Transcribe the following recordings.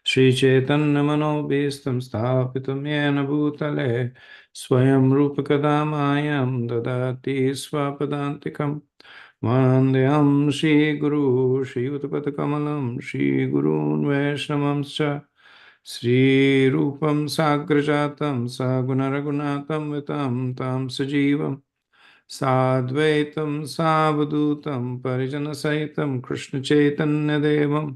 श्रीचैतन्यमनोभीष्टं स्थापितं येन भूतले स्वयं रूपकदा मायं ददाति स्वपदान्तिकं वन्देऽहं श्रीगुरू श्रीयुतपदकमलं श्रीगुरून् वैष्णवंश्च श्रीरूपं साग्रजातं सगुणरघुनाथं वितं तं सजीवं साद्वैतं सावधूतं परिजनसहितं कृष्णचैतन्यदेवं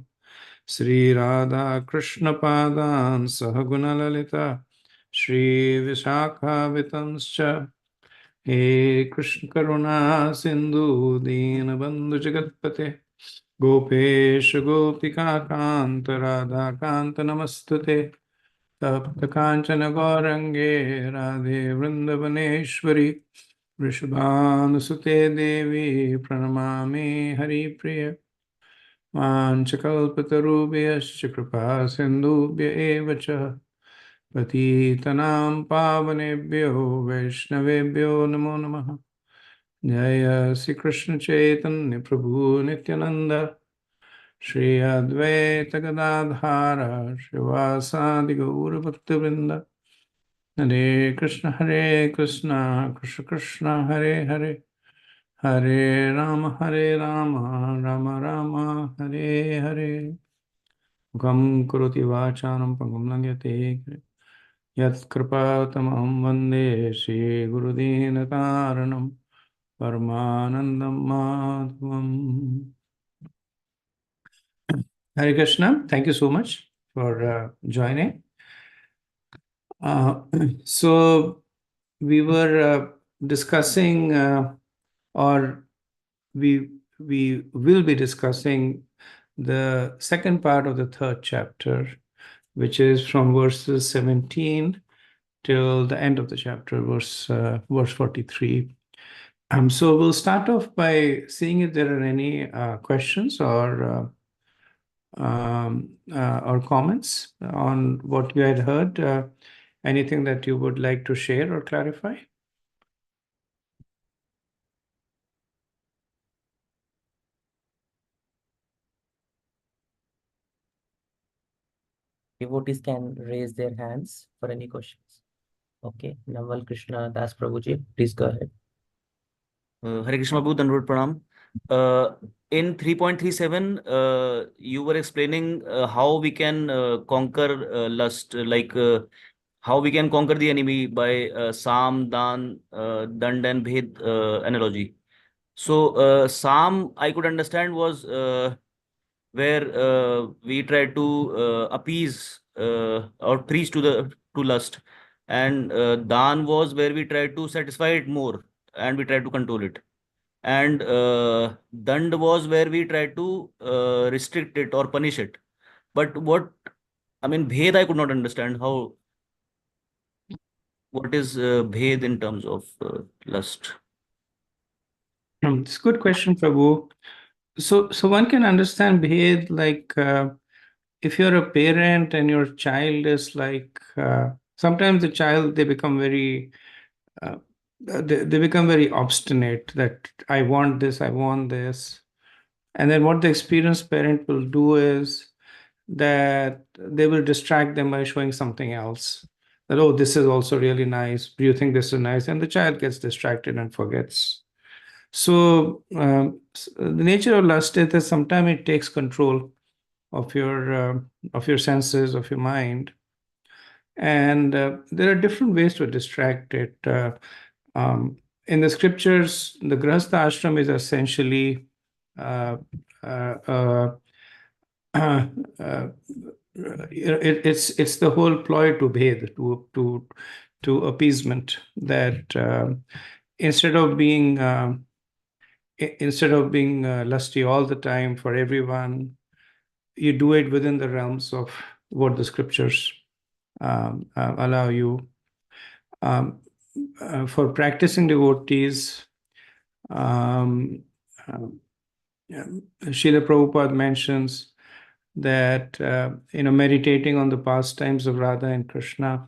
श्रीराधा कृष्णपादान् सहगुणललिता श्रीविशाखावितंश्च हे कृष्ण करुणा सिन्धु दीनबन्धु जगत्पते गोपेश गोपिका कान्त राधा कान्त नमस्तुते तप्त काञ्चन गौरङ्गे राधे वृन्दवनेश्वरि वृषभानुसुते देवी प्रणमामि हरिप्रिय वाञ्छकल्पतरुभ्यश्च कृपा सिन्धुभ्य एव च पतितनां पावनेभ्यो वैष्णवेभ्यो नमो नमः। जय श्री कृष्ण चैतन्य प्रभु नित्यानंद श्री अद्वैत गदाधार श्रीवासादि गौर भक्तवृंद हरे कृष्ण कृष्ण कृष्ण हरे हरे हरे राम राम राम हरे हरे गम करोति वाचालं पंगुं लंघयते यत्कृपातमहं वन्दे श्रीगुरुदीनकारणं परमानन्दं माधवम्। Hare Krishna, thank you so much for joining. Uh, so we were discussing, or we will be discussing the second part of the third chapter, which is from verses 17 till the end of the chapter, verse 43. So we'll start off by seeing if there are any questions or comments on what you had heard. Anything that you would like to share or clarify? Devotees can raise their hands for any questions. Okay, Naval Krishna Das Prabhuji, please go ahead. Hare Krishna Prabhu, Dandavat Pranam. In 3.37, you were explaining how we can conquer lust, like how we can conquer the enemy by Sam, Dan, Dand and Bhed analogy. So Sam, I could understand, was where we try to appease or preach to lust, and Dan was where we try to satisfy it more and we try to control it, and Dand was where we try to restrict it or punish it. But what I mean, Bhed, I could not understand how. What is Bhed in terms of lust? It's a good question, Prabhu. So one can understand Bhed like if you're a parent and your child is like sometimes the child they become very they become very obstinate that I want this, and then what the experienced parent will do is that they will distract them by showing something else. That, oh, this is also really nice. Do you think this is nice? And the child gets distracted and forgets. So the nature of lust is that sometimes it takes control of your senses, of your mind, and there are different ways to distract it. In the scriptures, the Grahastha ashram is essentially uh, uh, uh, uh, it's the whole ploy to bhed, to appeasement, that instead of being lusty all the time for everyone, you do it within the realms of what the scriptures allow you. For practicing devotees, Srila Prabhupada mentions that meditating on the pastimes of Radha and Krishna,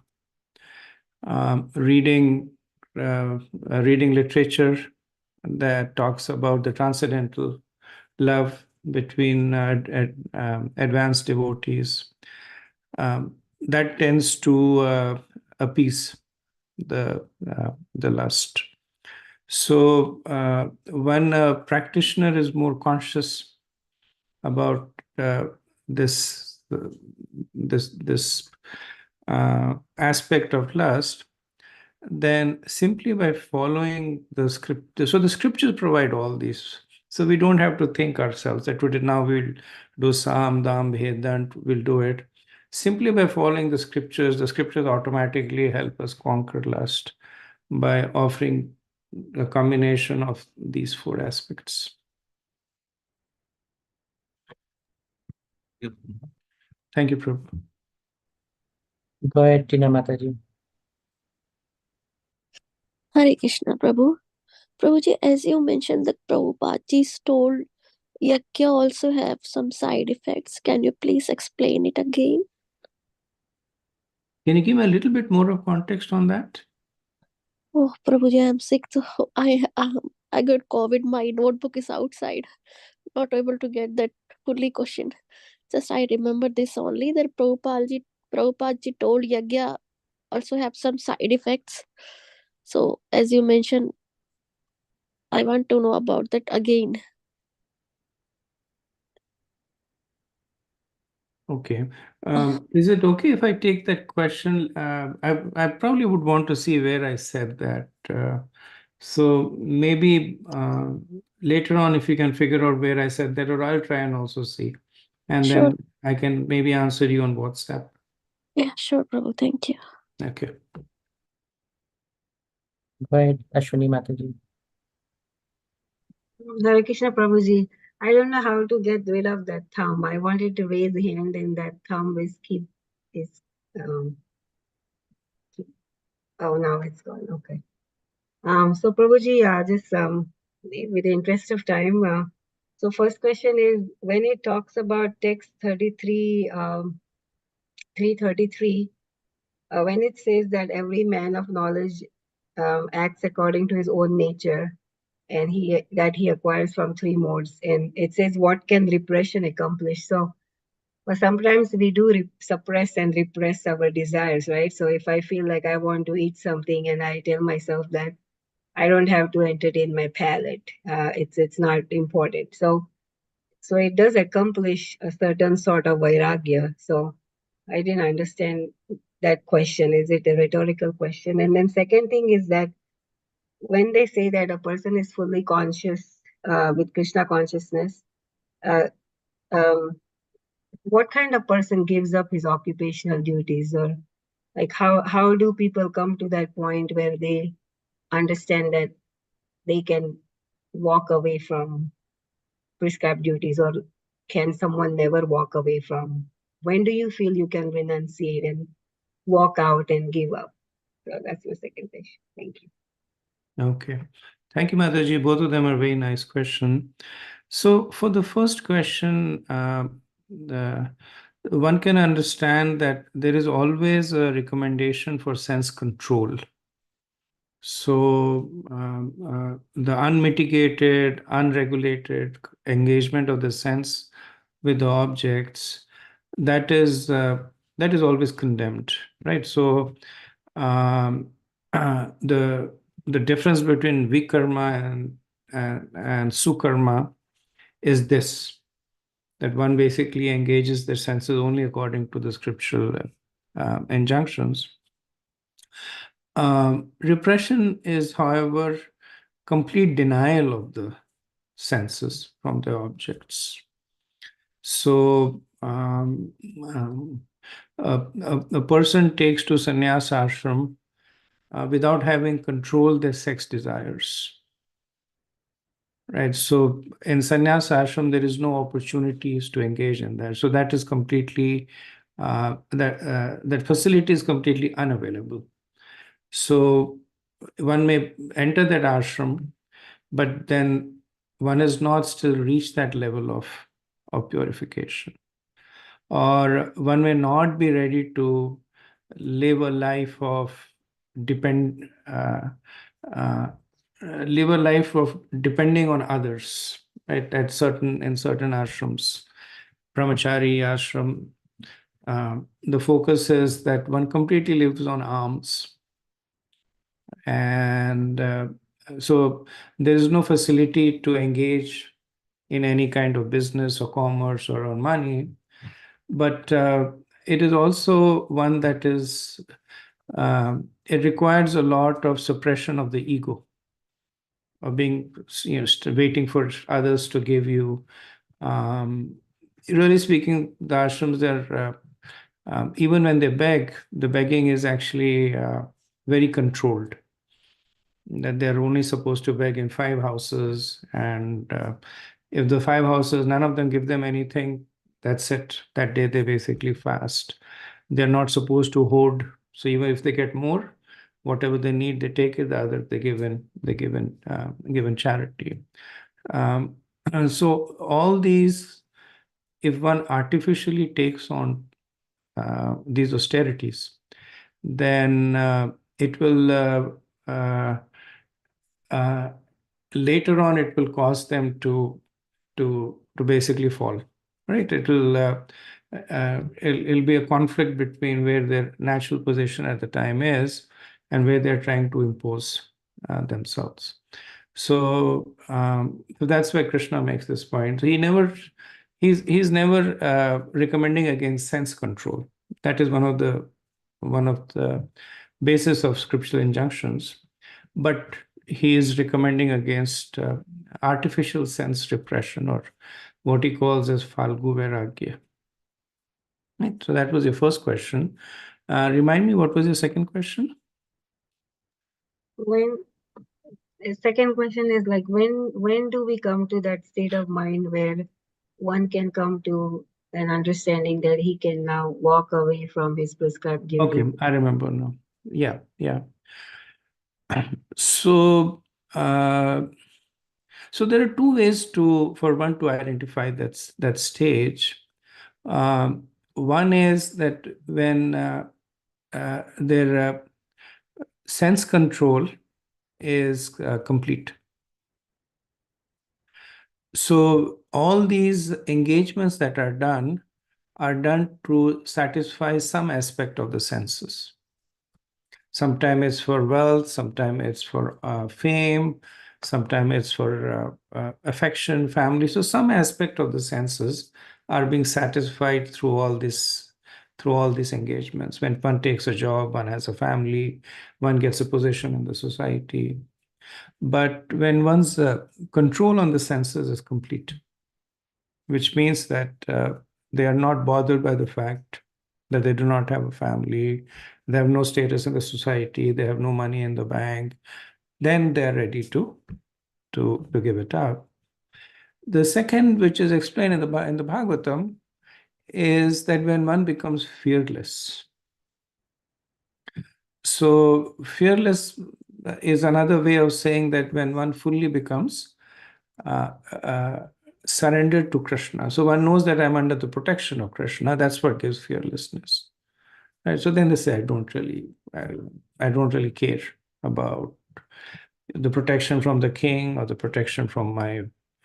reading literature that talks about the transcendental love between advanced devotees. That tends to appease the lust. So when a practitioner is more conscious about this aspect of lust, then simply by following the script, so the scriptures provide all these. So we don't have to think ourselves that today now we'll do Sam, Dam, Bhed, we'll do it. Simply by following the scriptures automatically help us conquer lust by offering a combination of these four aspects. Yep. Thank you, Prabhu. Go ahead, Tina Mataji. Hare Krishna, Prabhu. Prabhuji, as you mentioned that Prabhupada Ji's told Yakya also have some side effects. Can you please explain it again? Can you give me a little bit more of context on that? Oh, Prabhuji, I'm sick. So I got COVID. My notebook is outside. Not able to get that fully question. Just I remember this only that Prabhupada Ji told Yagya also have some side effects. So as you mentioned, I want to know about that again. Okay. Is it okay if I take that question? I probably would want to see where I said that. So maybe later on, if you can figure out where I said that, or I'll try and also see. And Sure. then I can maybe answer you on WhatsApp. Yeah, sure, Prabhu. Thank you. Okay. Go ahead, Ashwini Mataji. Hare Krishna Prabhuji, I don't know how to get rid of that thumb. I wanted to raise the hand and that thumb is oh, now it's gone. Okay. So Prabhuji, just with the interest of time, so first question is when it talks about text 33, 333, when it says that every man of knowledge acts according to his own nature, and he acquires from three modes, and it says what can repression accomplish? So but sometimes we do suppress and repress our desires, right? So if I feel like I want to eat something and I tell myself that I don't have to entertain my palate, it's not important. So it does accomplish a certain sort of vairagya. So I didn't understand that question. Is it a rhetorical question? And then second thing is that when they say that a person is fully conscious with Krishna consciousness, uh, um, what kind of person gives up his occupational duties, or like how do people come to that point where they understand that they can walk away from prescribed duties, or can someone never walk away from? When do you feel you can renunciate and walk out and give up? So that's my second question. Thank you. Okay. Thank you, Mataji. Both of them are very nice question. So for the first question, one can understand that there is always a recommendation for sense control. So the unmitigated, unregulated engagement of the sense with the objects, that is always condemned, right? So the difference between vikarma and sukarma is this, that one basically engages their senses only according to the scriptural injunctions. Repression is, however, complete denial of the senses from the objects. So a person takes to sannyas ashram without having controlled their sex desires. Right. So in sannyas ashram, there is no opportunities to engage in that. So that is completely, that facility is completely unavailable. So one may enter that ashram, but then one has not still reached that level of purification. Or one may not be ready to live a life of depending on others, right? In certain ashrams, brahmachari ashram, the focus is that one completely lives on alms, and so there is no facility to engage in any kind of business or commerce or earn money. But it is also one that is, it requires a lot of suppression of the ego, of being, waiting for others to give you. Really speaking, the ashrams are, even when they beg, the begging is actually very controlled. That they're only supposed to beg in 5 houses, and if the 5 houses, none of them give them anything, that's it. That day they basically fast. They're not supposed to hoard. So even if they get more, whatever they need, they take it. The other they give in charity. And so all these, if one artificially takes on these austerities, then it will later on it will cause them to basically fall, right? It'll be a conflict between where their natural position at the time is and where they're trying to impose themselves. So that's why Krishna makes this point. He's never recommending against sense control. That is one of the basis of scriptural injunctions, but he is recommending against artificial sense repression, or what he calls as Falgu Vairagya. Right. So that was your first question. Remind me, what was your second question? The second question is like, when do we come to that state of mind where one can come to an understanding that he can now walk away from his prescribed giving? Okay, I remember now. Yeah. So there are 2 ways for one to identify that stage. One is that when their sense control is complete. So all these engagements that are done to satisfy some aspect of the senses. Sometimes it's for wealth, sometimes it's for fame, sometimes it's for affection, family. So some aspect of the senses are being satisfied through all these engagements. When one takes a job, one has a family, one gets a position in the society. But when one's control on the senses is complete, which means that they are not bothered by the fact that they do not have a family, they have no status in the society, they have no money in the bank, then they're ready to give it up. The second, which is explained in the Bhagavatam, is that when one becomes fearless. So fearless is another way of saying that when one fully becomes surrendered to Krishna. So one knows that I'm under the protection of Krishna. That's what gives fearlessness. Right? So then they say, I don't really care about the protection from the king, or the protection from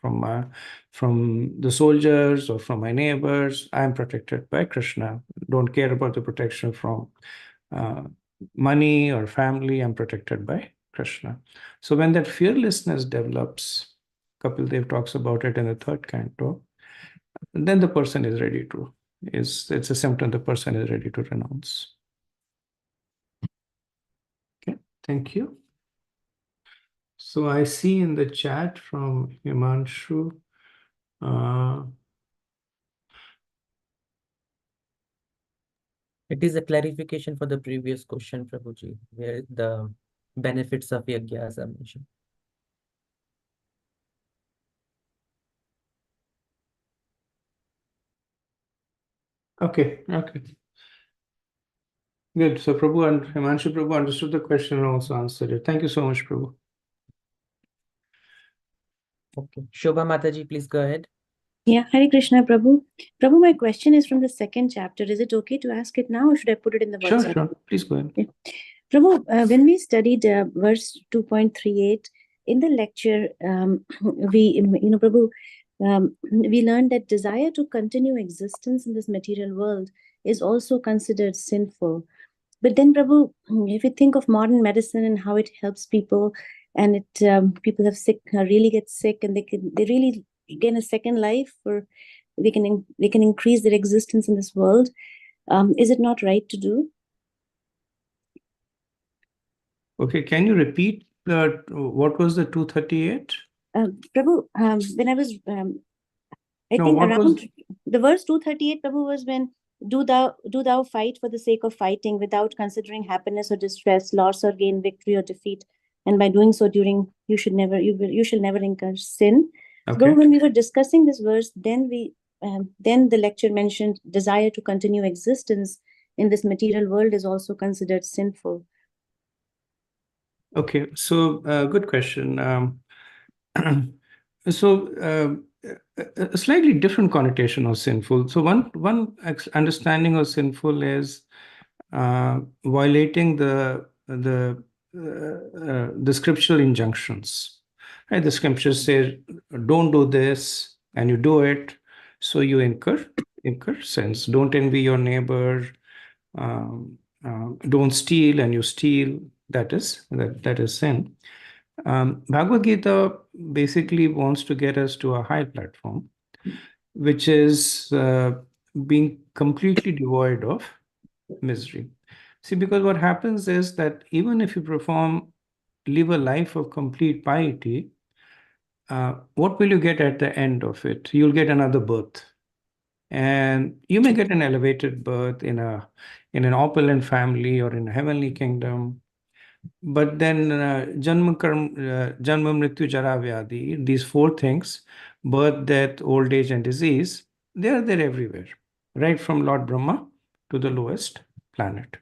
the soldiers, or from my neighbors. I'm protected by Krishna. Don't care about the protection from money or family. I'm protected by Krishna. So when that fearlessness develops, Kapil Dev talks about it in the 3rd canto, then the person is ready to, it's a symptom the person is ready to renounce. Okay, thank you. So I see in the chat from Himanshu, It is a clarification for the previous question, Prabhuji, where the benefits of yagyas are mentioned. Okay. Good. So Prabhu and Himanshu Prabhu understood the question and also answered it. Thank you so much, Prabhu. Okay. Shobha Mataji, please go ahead. Yeah, Hare Krishna, Prabhu. Prabhu, my question is from the 2nd chapter. Is it okay to ask it now, or should I put it in the WhatsApp? Sure. Please go ahead. Yeah. Prabhu, when we studied verse 2.38, in the lecture, Prabhu, we learned that desire to continue existence in this material world is also considered sinful. But then, Prabhu, if you think of modern medicine and how it helps people, and people have really get sick, and they really gain a second life, or they can increase their existence in this world. Is it not right to do? Okay, can you repeat what was the 238? Prabhu, when I was, I No, think what was around the verse 238, Prabhu, was when do thou fight for the sake of fighting without considering happiness or distress, loss or gain, victory or defeat, and by doing so you shall never incur sin. So, okay? Prabhu, when we were discussing this verse, then the lecture mentioned desire to continue existence in this material world is also considered sinful. Okay, so good question. So a slightly different connotation of sinful. So one understanding of sinful is violating the scriptural injunctions. Right? The scriptures say, "Don't do this," and you do it, so you incur sins. Don't envy your neighbor. Don't steal, and you steal. That is sin. Bhagavad Gita basically wants to get us to a high platform, which is being completely devoid of misery. See, because what happens is that even if you live a life of complete piety, what will you get at the end of it? You'll get another birth. And you may get an elevated birth in an opulent family or in a heavenly kingdom. But then Janma, Mrityu, Jara, Vyadi, these four things, birth, death, old age, and disease, they are there everywhere, right from Lord Brahma to the lowest planet.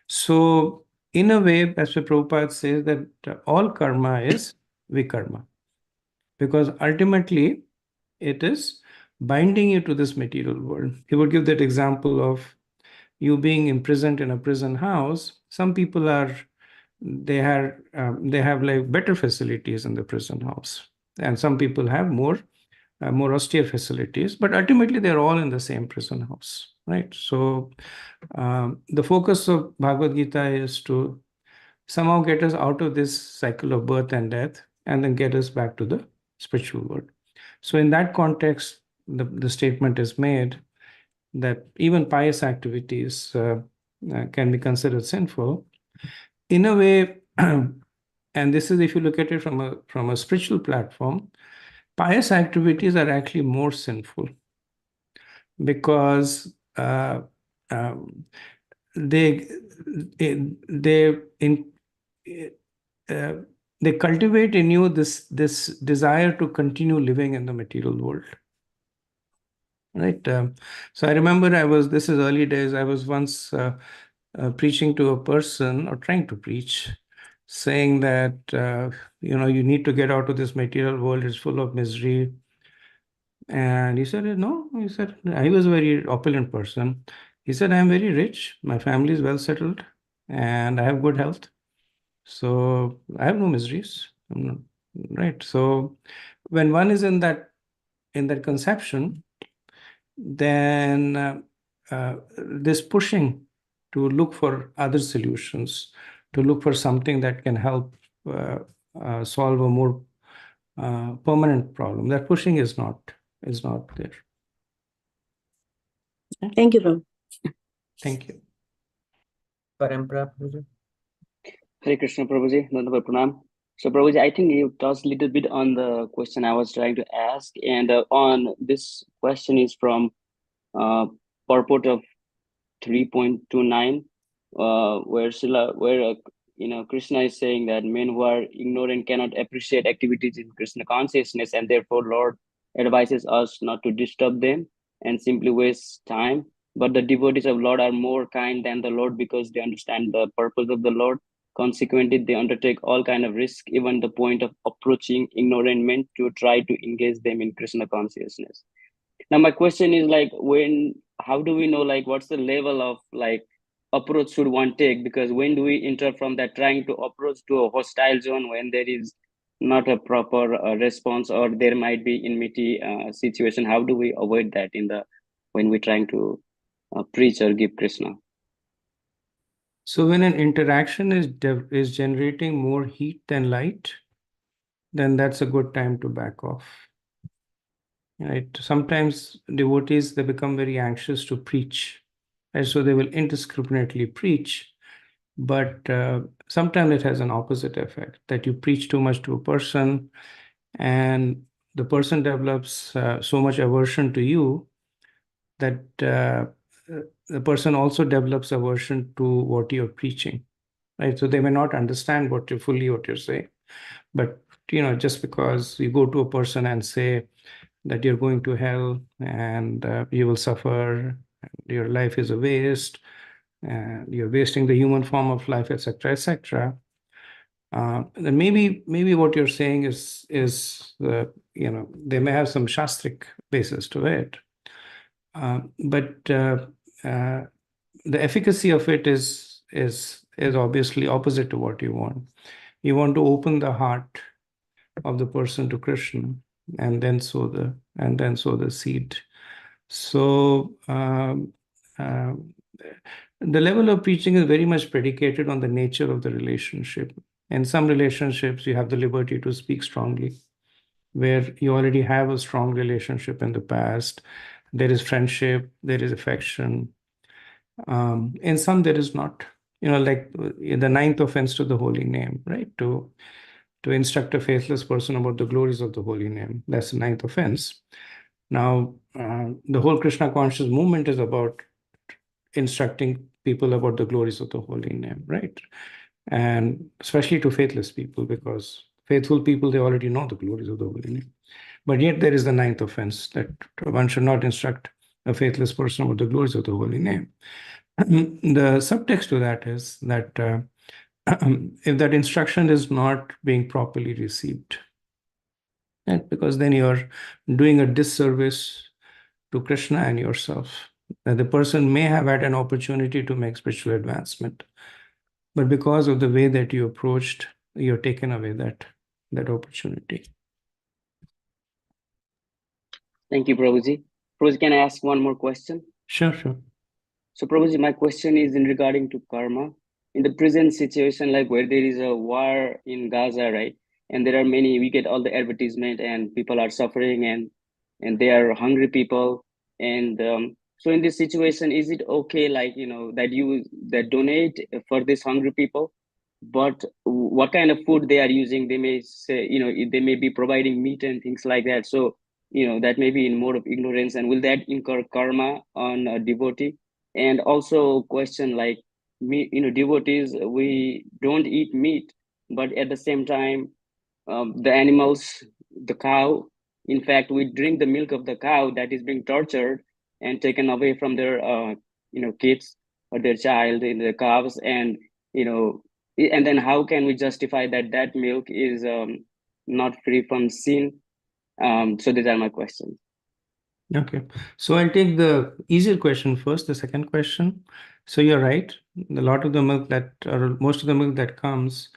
So, in a way, as Prabhupada says, that all karma is vikarma, because ultimately it is binding you to this material world. He would give that example of you being imprisoned in a prison house. Some people they have like better facilities in the prison house, and some people have more austere facilities, but ultimately they're all in the same prison house, right? So the focus of Bhagavad Gita is to somehow get us out of this cycle of birth and death, and then get us back to the spiritual world. So in that context, the statement is made that even pious activities can be considered sinful. In a way, and this is if you look at it from a spiritual platform, pious activities are actually more sinful because they cultivate in you this desire to continue living in the material world, right? So I remember this is early days, I was once preaching to a person, or trying to preach, saying that you need to get out of this material world, it's full of misery. And he said, no. He said, I was a very opulent person. He said, I'm very rich, my family is well settled, and I have good health, so I have no miseries. Right? So when one is in that conception, then this pushing to look for other solutions, to look for something that can help solve a more permanent problem, that pushing is not there. Thank you, Prabhu. Thank you. Parampara, Prabhuji. Hare Krishna, Prabhuji. Nandava Pranam. So, Prabhuji, I think you touched a little bit on the question I was trying to ask. And on this question is from purport of 3.29, where Krishna is saying that men who are ignorant cannot appreciate activities in Krishna consciousness, and therefore Lord advises us not to disturb them and simply waste time. But the devotees of Lord are more kind than the Lord because they understand the purpose of the Lord. Consequently, they undertake all kind of risk, even the point of approaching ignorant men to try to engage them in Krishna consciousness. Now, my question is like, how do we know like what's the level of like approach should one take? Because when do we enter from that trying to approach to a hostile zone when there is not a proper response, or there might be enmity situation? How do we avoid that when we're trying to preach or give Krishna? So when an interaction is generating more heat than light, then that's a good time to back off. Right? Sometimes devotees, they become very anxious to preach, and so they will indiscriminately preach. But sometimes it has an opposite effect, that you preach too much to a person, and the person develops so much aversion to you that the person also develops aversion to what you're preaching. Right? So they may not understand what you're saying, but just because you go to a person and say that you're going to hell and you will suffer, your life is a waste, and you're wasting the human form of life, etc., etc. Then maybe what you're saying is they may have some shastric basis to it, but the efficacy of it is obviously opposite to what you want. You want to open the heart of the person to Krishna, and then sow the seed. So the level of preaching is very much predicated on the nature of the relationship. In some relationships, you have the liberty to speak strongly, where you already have a strong relationship in the past. There is friendship, there is affection. In some, there is not. Like the ninth offense to the holy name, right? To instruct a faithless person about the glories of the holy name. That's the ninth offense. Now, the whole Krishna conscious movement is about instructing people about the glories of the holy name, right? And especially to faithless people, because faithful people, they already know the glories of the holy name. But yet there is the ninth offense, that one should not instruct a faithless person about the glories of the holy name. The subtext to that is that if that instruction is not being properly received, right? Because then you're doing a disservice to Krishna and yourself. That the person may have had an opportunity to make spiritual advancement, but because of the way that you approached, you're taken away that opportunity. Thank you, Prabhuji. Prabhuji, can I ask one more question? Sure. So, Prabhuji, my question is in regarding to karma. In the present situation, like where there is a war in Gaza, right? And there are we get all the advertisement, and people are suffering, and they are hungry people. And so in this situation, is it okay, like, that donate for these hungry people? But what kind of food they are using? They may say, they may be providing meat and things like that. So, that may be in mode of ignorance, and will that incur karma on a devotee? And also question, like, me, devotees, we don't eat meat, but at the same time, the animals, the cow, in fact, we drink the milk of the cow that is being tortured and taken away from their kids or their child in the calves. And and then how can we justify that milk is not free from sin? So these are my questions. Okay, so I'll take the easier question first, the second question. So you're right. A lot of the milk or most of the milk that comes,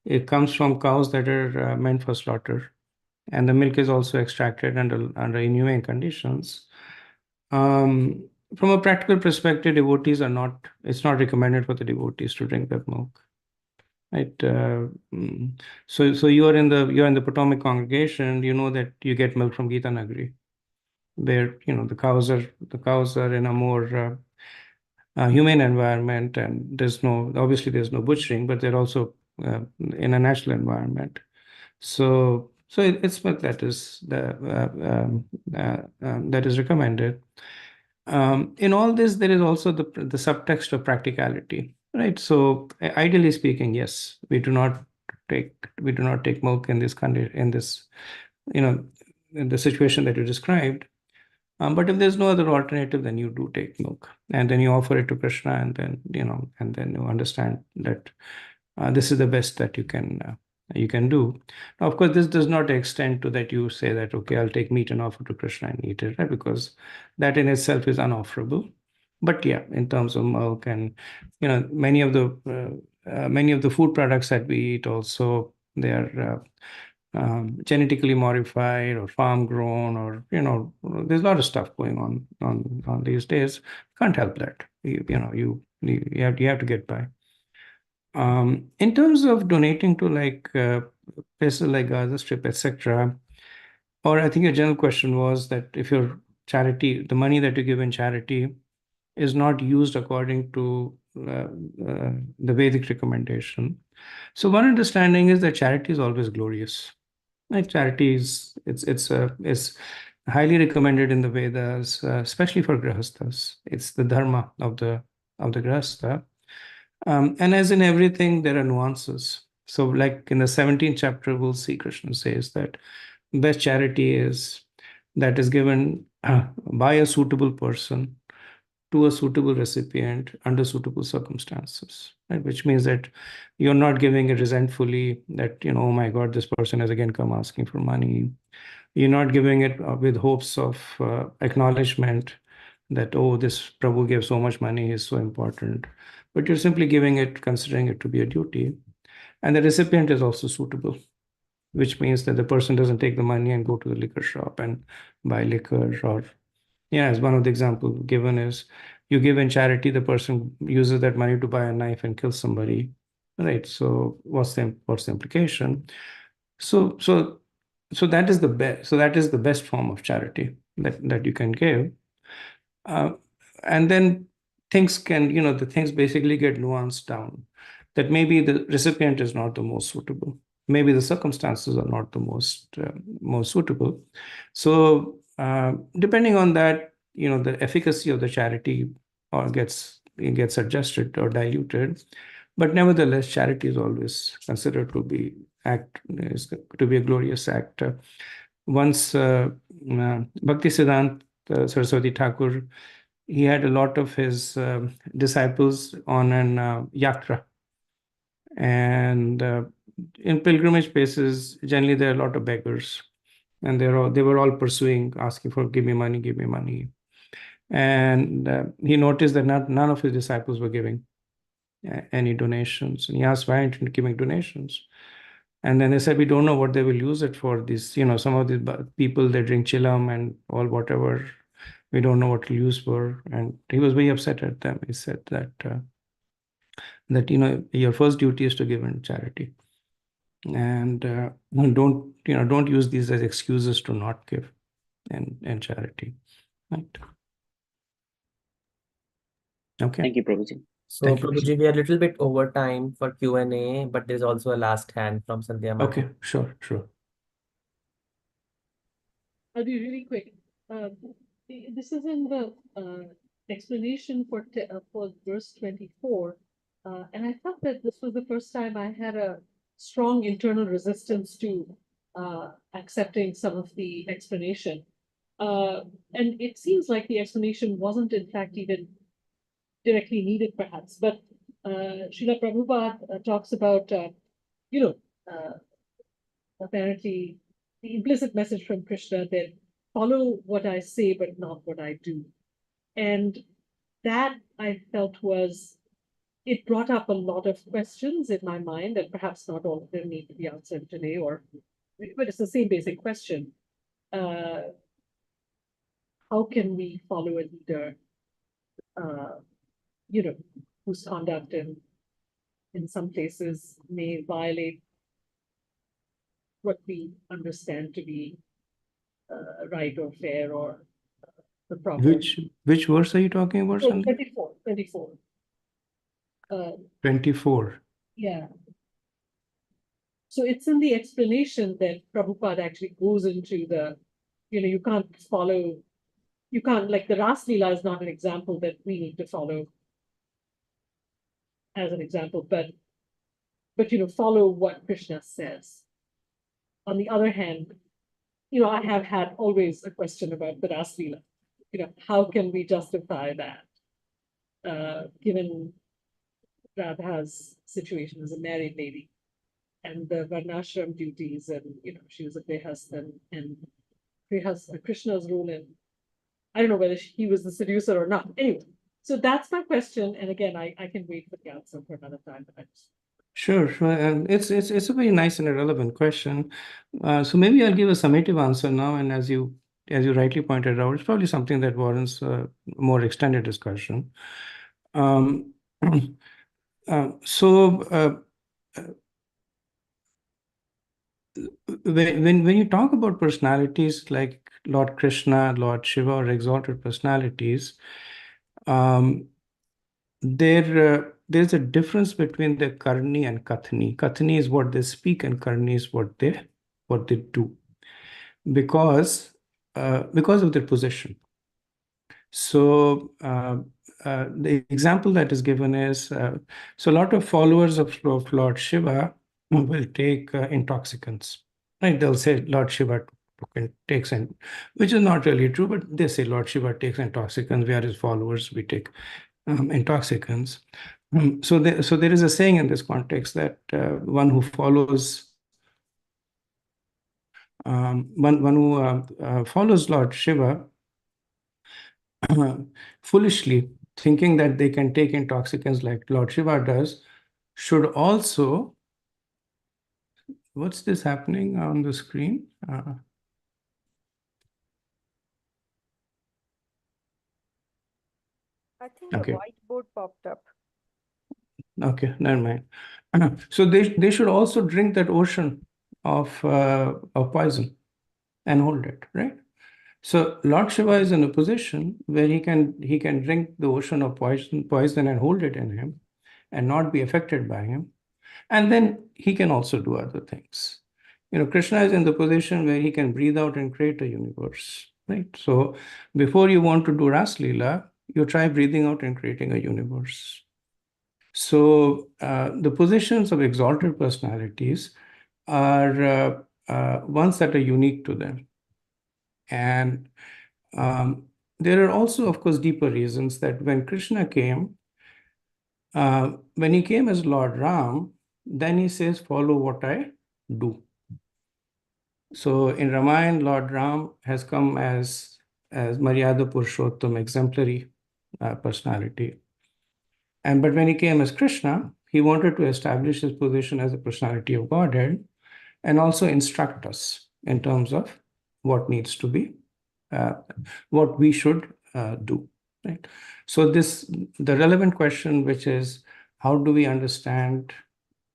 it comes from cows that are meant for slaughter, and the milk is also extracted under inhumane conditions. From a practical perspective, it's not recommended for the devotees to drink that milk, right? So you're in the Potomac congregation. You know that you get milk from Gita Nagari, where the cows are in a more humane environment, and there's no butchering, but they're also in a natural environment. So it's milk that is recommended. In all this, there is also the subtext of practicality, right? So ideally speaking, yes, we do not take milk in this in the situation that you described. But if there's no other alternative, then you do take milk, and then you offer it to Krishna, and then you understand that this is the best that you can do. Now, of course, this does not extend to that you say that, okay, I'll take meat and offer to Krishna and eat it, right? Because that in itself is unofferable. But yeah, in terms of milk and many of the food products that we eat also, they are genetically modified or farm grown, or there's a lot of stuff going on these days. Can't help that. You have to get by. In terms of donating to places like Gaza Strip, etc., or I think your general question was that if your charity, the money that you give in charity, is not used according to the Vedic recommendation. So one understanding is that charity is always glorious. Like charity is highly recommended in the Vedas, especially for grahasthas. It's the dharma of the grahastha. And as in everything, there are nuances. So, like in the 17th chapter, we'll see Krishna says that best charity is that is given by a suitable person to a suitable recipient under suitable circumstances, right? Which means that you're not giving it resentfully, that, oh my God, this person has again come asking for money. You're not giving it with hopes of acknowledgement that, oh, this Prabhu gave so much money, he's so important. But you're simply giving it, considering it to be a duty. And the recipient is also suitable, which means that the person doesn't take the money and go to the liquor shop and buy liquor. Or, as one of the examples given is, you give in charity, the person uses that money to buy a knife and kill somebody, right? So what's the implication? So that is the best. So that is the best form of charity that you can give. And then things can, the things basically get nuanced down. That maybe the recipient is not the most suitable. Maybe the circumstances are not the most suitable. So depending on that, the efficacy of the charity gets adjusted or diluted. But nevertheless, charity is always considered to be a glorious act. Once Bhakti Siddhanta Saraswati Thakur, he had a lot of his disciples on an yatra. And in pilgrimage places, generally there are a lot of beggars, and they were all pursuing, asking for, give me money, give me money. And he noticed that none of his disciples were giving any donations. And he asked, why aren't you giving donations? And then they said, we don't know what they will use it for. These, some of these people, they drink chilam and all whatever. We don't know what to use for. And he was very upset at them. He said that your first duty is to give in charity, and don't use these as excuses to not give in charity, right? Okay. Thank you, Prabhuji. So, Thank you, Prabhuji, we are a little bit over time for Q&A, but there's also a last hand from Sandhya Mata. Okay, sure. I'll be really quick. This is in the explanation for verse 24. And I thought that this was the first time I had a strong internal resistance to accepting some of the explanation. And it seems like the explanation wasn't, in fact, even directly needed, perhaps. But Srila Prabhupada talks about, apparently the implicit message from Krishna that follow what I say, but not what I do. And that I felt it brought up a lot of questions in my mind, and perhaps not all of them need to be answered today, but it's the same basic question. How can we follow a leader, whose conduct in some places may violate what we understand to be right or fair or the proper. Which verse are you talking about, Sandhya? 24. 24. Yeah. So it's in the explanation that Prabhupada actually goes into you can't, like the Ras Leela is not an example that we need to follow as an example, but follow what Krishna says. On the other hand, I have had always a question about the Ras Leela. How can we justify that, given Radha's situation as a married lady and the Varnashram duties, and she was a Grihastha, and Krishna's role in, I don't know whether he was the seducer or not. Anyway, so that's my question. And again, I can wait for the answer for another time. Sure. And it's a very nice and a relevant question. So maybe I'll give a summative answer now, and as you rightly pointed out, it's probably something that warrants a more extended discussion. Um, so when you talk about personalities like Lord Krishna, Lord Shiva, or exalted personalities, there's a difference between the karni and kathni. Kathni is what they speak, and karni is what they do, because of their position. So the example that is given is so a lot of followers of Lord Shiva will take intoxicants. Right? They'll say Lord Shiva takes in, which is not really true, but they say Lord Shiva takes intoxicants. We are his followers. We take intoxicants. So there is a saying in this context that one who follows follows Lord Shiva foolishly, thinking that they can take intoxicants like Lord Shiva does, should also. What's this happening on the screen? I think Okay. a whiteboard popped up. Okay, never mind. So they should also drink that ocean of poison and hold it, right? So Lord Shiva is in a position where he can drink the ocean of poison and hold it in him and not be affected by him. And then he can also do other things. Krishna is in the position where he can breathe out and create a universe, right? So before you want to do Ras Leela, you try breathing out and creating a universe. So the positions of exalted personalities are ones that are unique to them. And there are also, of course, deeper reasons that when Krishna came, when he came as Lord Ram, then he says, follow what I do. So in Ramayana, Lord Ram has come as Maryada Purushottam, exemplary personality. But when he came as Krishna, he wanted to establish his position as a personality of Godhead and also instruct us in terms of what needs to be, what we should do. Right. So the relevant question, which is, how do we understand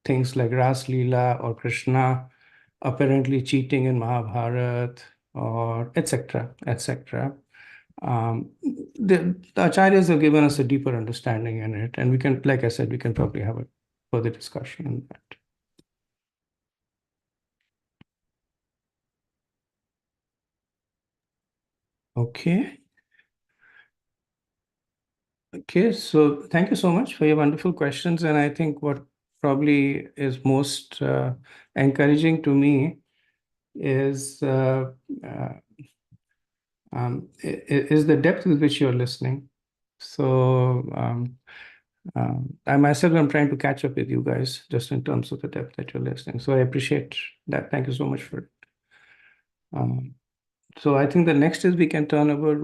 things like Ras Leela or Krishna apparently cheating in Mahabharata, or etc., etc. The acharyas have given us a deeper understanding in it, and we can, like I said, we can probably have a further discussion on that. Okay. Okay, so thank you so much for your wonderful questions. And I think what probably is most encouraging to me is is the depth with which you're listening. So I myself am trying to catch up with you guys just in terms of the depth that you're listening. So I appreciate that. Thank you so much for it. So I think the next is we can turn over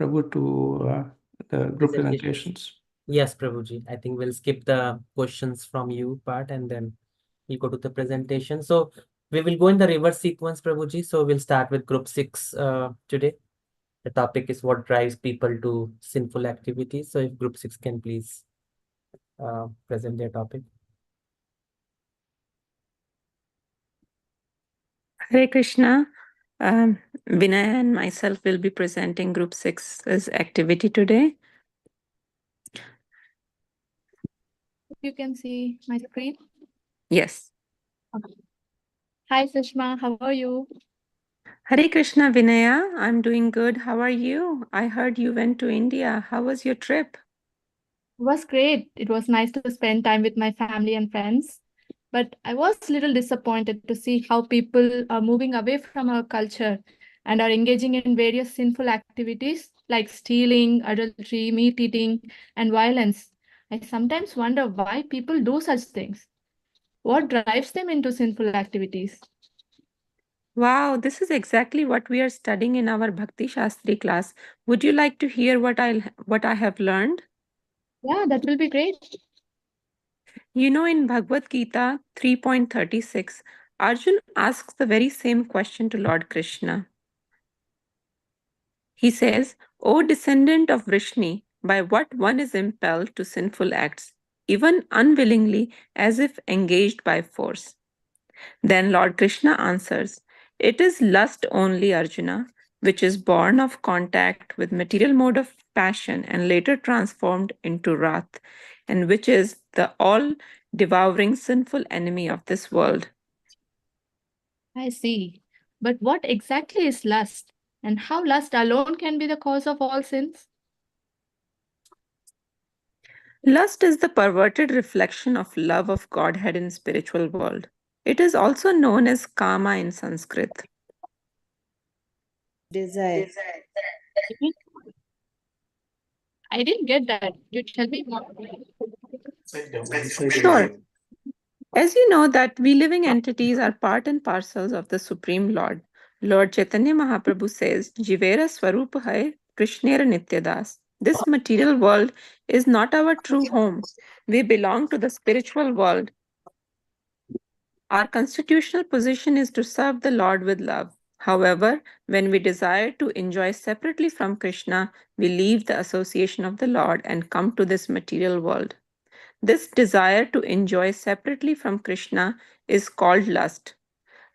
Prabhu to the group presentations. Yes, Prabhuji. I think we'll skip the questions from you part and then we'll go to the presentation. So we will go in the reverse sequence, Prabhuji. So we'll start with group 6 today. The topic is what drives people to sinful activities. So if group 6 can please present their topic. Hare Krishna. Vinay and myself will be presenting group 6's activity today. You can see my screen. Yes. Okay. Hi, Sushma. How are you? Hare Krishna, Vinaya. I'm doing good. How are you? I heard you went to India. How was your trip? It was great. It was nice to spend time with my family and friends. But I was a little disappointed to see how people are moving away from our culture and are engaging in various sinful activities like stealing, adultery, meat eating, and violence. I sometimes wonder why people do such things. What drives them into sinful activities? Wow, this is exactly what we are studying in our Bhakti Shastri class. Would you like to hear what I have learned? Yeah, that will be great. You know, in Bhagavad Gita 3.36, Arjun asks the very same question to Lord Krishna. He says, O descendant of Vrishni, by what one is impelled to sinful acts, even unwillingly, as if engaged by force? Then Lord Krishna answers, it is lust only, Arjuna, which is born of contact with material mode of passion and later transformed into wrath, and which is the all devouring sinful enemy of this world. I see. But what exactly is lust? And how lust alone can be the cause of all sins? Lust is the perverted reflection of love of Godhead in spiritual world. It is also known as kama in Sanskrit. Desire. I didn't get that. You tell me more. Sure. As you know that we living entities are part and parcels of the Supreme Lord. Lord Chaitanya Mahaprabhu says, Jivera Swarupa Hai Krishnera Nityadas. This material world is not our true home. We belong to the spiritual world. Our constitutional position is to serve the Lord with love. However, when we desire to enjoy separately from Krishna, we leave the association of the Lord and come to this material world. This desire to enjoy separately from Krishna is called lust.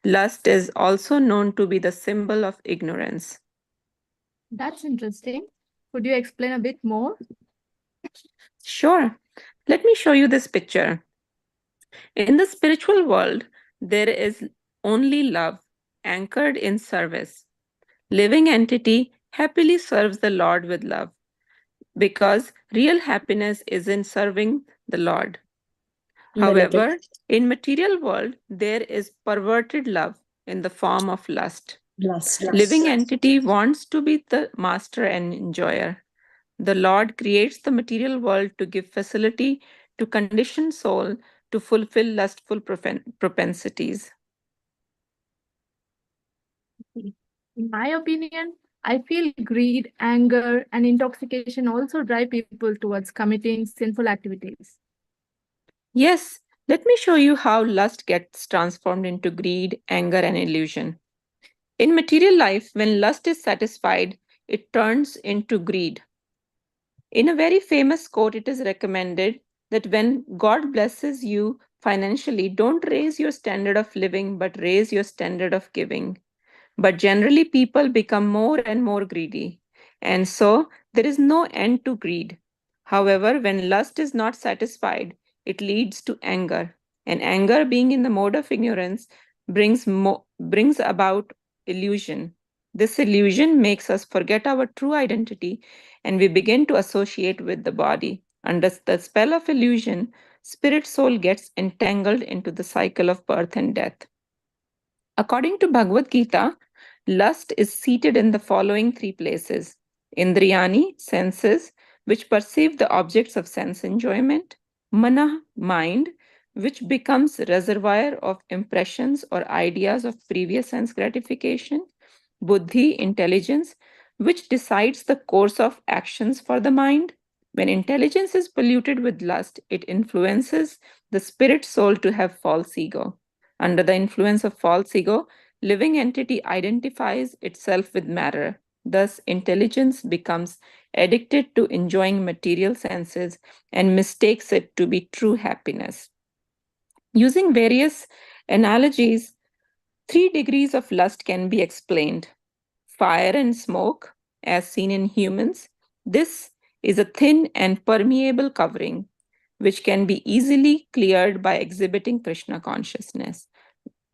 Lust is also known to be the symbol of ignorance. That's interesting. Could you explain a bit more? Sure. Let me show you this picture. In the spiritual world, there is only love anchored in service. Living entity happily serves the Lord with love because real happiness is in serving the Lord. However, in material world, there is perverted love in the form of lust. Living entity wants to be the master and enjoyer. The Lord creates the material world to give facility to conditioned soul to fulfill lustful propensities. In my opinion, I feel greed, anger, and intoxication also drive people towards committing sinful activities. Yes, let me show you how lust gets transformed into greed, anger, and illusion. In material life, when lust is satisfied, it turns into greed. In a very famous quote, it is recommended that when God blesses you financially, don't raise your standard of living, but raise your standard of giving. But generally, people become more and more greedy. And so, there is no end to greed. However, when lust is not satisfied, it leads to anger. And anger, being in the mode of ignorance, brings about illusion. This illusion makes us forget our true identity and we begin to associate with the body. Under the spell of illusion, spirit soul gets entangled into the cycle of birth and death. According to Bhagavad Gita, lust is seated in the following three places: Indriyani, senses, which perceive the objects of sense enjoyment; Mana, mind, which becomes reservoir of impressions or ideas of previous sense gratification; Buddhi, intelligence, which decides the course of actions for the mind. When intelligence is polluted with lust, it influences the spirit soul to have false ego. Under the influence of false ego, living entity identifies itself with matter. Thus, intelligence becomes addicted to enjoying material senses and mistakes it to be true happiness. Using various analogies, 3 degrees of lust can be explained. Fire and smoke, as seen in humans, this is a thin and permeable covering which can be easily cleared by exhibiting Krishna consciousness.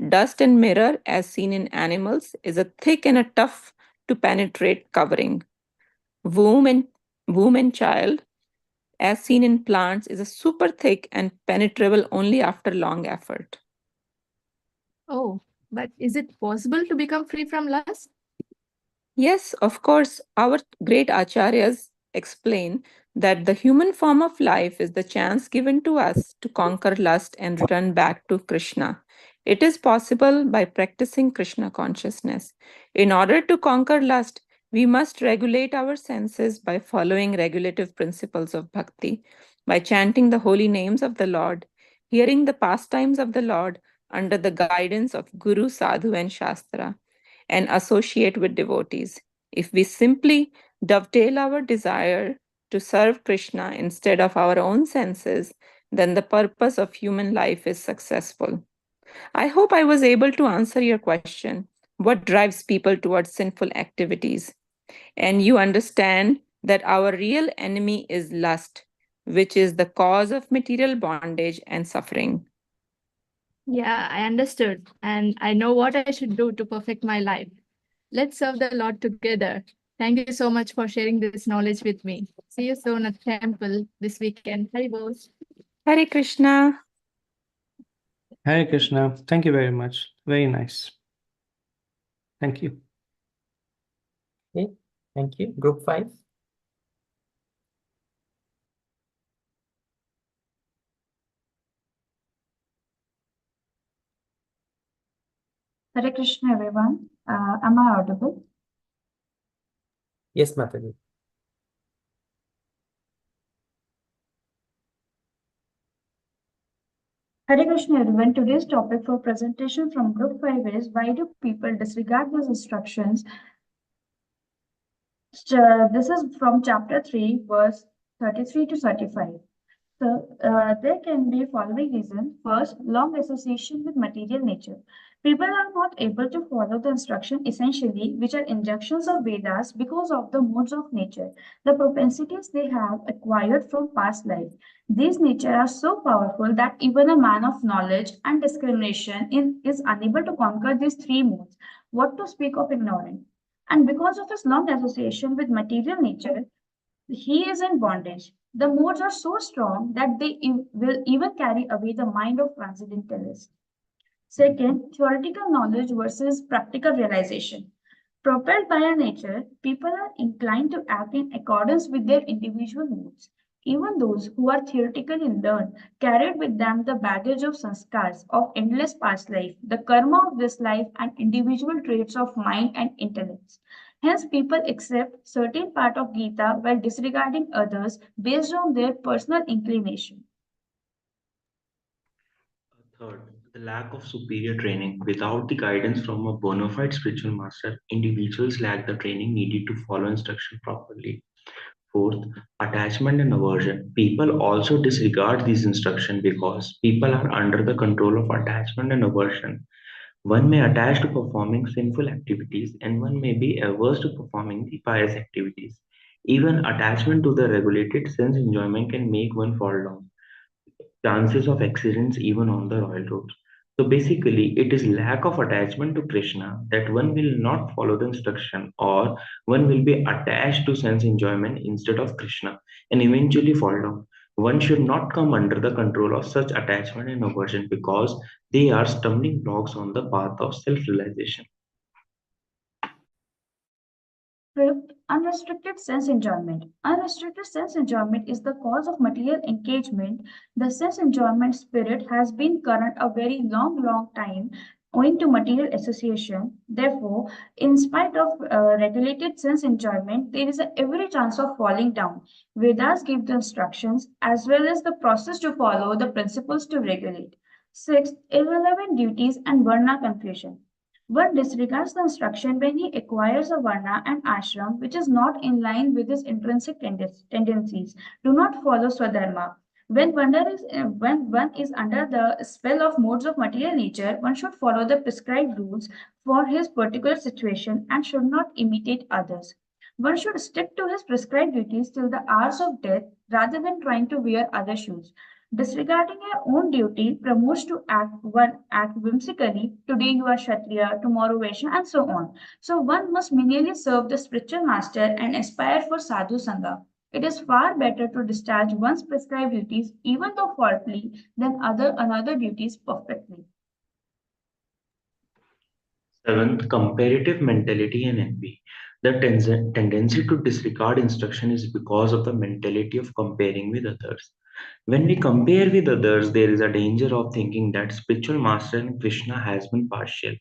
Dust and mirror, as seen in animals, is a thick and a tough to penetrate covering. Womb and child, as seen in plants, is a super thick and penetrable only after long effort. Oh, but is it possible to become free from lust? Yes, of course, our great acharyas explain that the human form of life is the chance given to us to conquer lust and return back to Krishna. It is possible by practicing Krishna consciousness. In order to conquer lust, we must regulate our senses by following regulative principles of bhakti, by chanting the holy names of the Lord, hearing the pastimes of the Lord under the guidance of Guru, Sadhu, and Shastra, and associate with devotees. If we simply dovetail our desire to serve Krishna instead of our own senses, then the purpose of human life is successful. I hope I was able to answer your question: what drives people towards sinful activities? And you understand that our real enemy is lust, which is the cause of material bondage and suffering. Yeah, I understood. And I know what I should do to perfect my life. Let's serve the Lord together. Thank you so much for sharing this knowledge with me. See you soon at temple this weekend. Hari Bol. Hare Krishna. Hare Krishna. Thank you very much. Very nice. Thank you. Okay, thank you. Group 5. Hare Krishna, everyone. Am I audible? Yes, Mataji. Hare Krishna, everyone. Today's topic for presentation from Group 5 is why do people disregard these instructions? This is from chapter 3, verse 33 to 35. So, there can be following reasons. First, long association with material nature. People are not able to follow the instruction essentially, which are injunctions of Vedas, because of the modes of nature, the propensities they have acquired from past life. These nature are so powerful that even a man of knowledge and discrimination is unable to conquer these three modes. What to speak of ignoring? And because of his long association with material nature, he is in bondage. The modes are so strong that they will even carry away the mind of transcendentalist. Second, theoretical knowledge versus practical realization. Propelled by our nature, people are inclined to act in accordance with their individual moods. Even those who are theoretically learned carried with them the baggage of sanskars of endless past life, the karma of this life, and individual traits of mind and intellect. Hence, people accept certain part of Gita while disregarding others based on their personal inclination. Third, the lack of superior training. Without the guidance from a bona fide spiritual master, individuals lack the training needed to follow instruction properly. Fourth, attachment and aversion. People also disregard these instructions because people are under the control of attachment and aversion. One may attach to performing sinful activities and one may be averse to performing the pious activities. Even attachment to the regulated sense enjoyment can make one fall down. Chances of accidents even on the royal roads. So basically, it is lack of attachment to Krishna that one will not follow the instruction, or one will be attached to sense enjoyment instead of Krishna and eventually fall down. One should not come under the control of such attachment and aversion because they are stumbling blocks on the path of self realization. Fifth, unrestricted sense enjoyment. Unrestricted sense enjoyment is the cause of material engagement. The sense enjoyment spirit has been current a very long time owing to material association. Therefore, in spite of regulated sense enjoyment, there is every chance of falling down. Vedas give the instructions as well as the process to follow, the principles to regulate. Sixth, irrelevant duties and varna confusion. One disregards the instruction when he acquires a varna and ashram which is not in line with his intrinsic tendencies. Do not follow swadharma. When one is under the spell of modes of material nature, one should follow the prescribed rules for his particular situation and should not imitate others. One should stick to his prescribed duties till the hours of death rather than trying to wear other shoes. Disregarding your own duty promotes to act whimsically. Today you are Kshatriya, tomorrow Vaishya, and so on. So one must merely serve the spiritual master and aspire for sadhu sangha. It is far better to discharge one's prescribed duties, even though faultily, than another duties perfectly. Seventh, comparative mentality and envy. The tendency to disregard instruction is because of the mentality of comparing with others. When we compare with others, there is a danger of thinking that spiritual master and Krishna has been partial,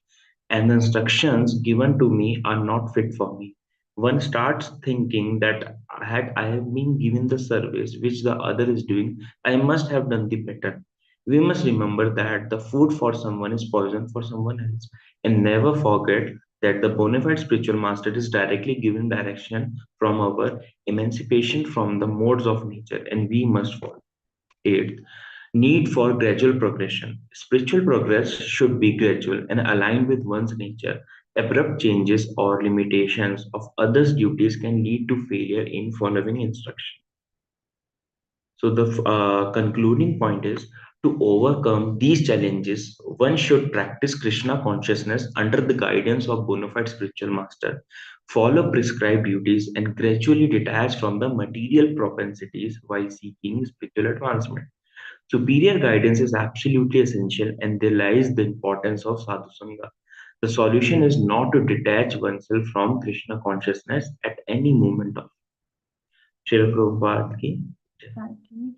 and the instructions given to me are not fit for me. One starts thinking that had I have been given the service which the other is doing, I must have done the better. We must remember that the food for someone is poison for someone else, and never forget that the bona fide spiritual master is directly giving direction from our emancipation from the modes of nature, and we must follow. Eighth, need for gradual progression. Spiritual progress should be gradual and aligned with one's nature. Abrupt changes or limitations of others' duties can lead to failure in following instruction. So the concluding point is to overcome these challenges, one should practice Krishna consciousness under the guidance of bona fide spiritual master, follow prescribed duties, and gradually detach from the material propensities while seeking spiritual advancement. Superior guidance is absolutely essential, and there lies the importance of sadhu sangha. The solution is not to detach oneself from Krishna consciousness at any moment of. Srila Prabhupada ki. Thank you.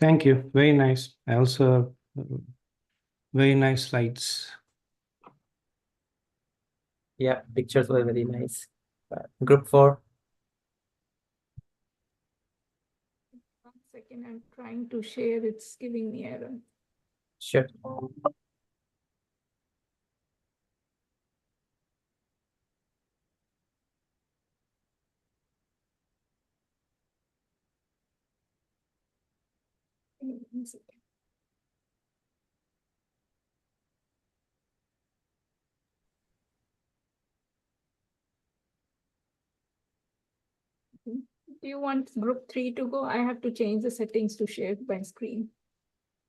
Thank you. Very nice. Also, very nice slides. Yeah, pictures were very nice. Group 4. One second, I'm trying to share. It's giving me error. Sure. One second. Do you want group 3 to go? I have to change the settings to share my screen.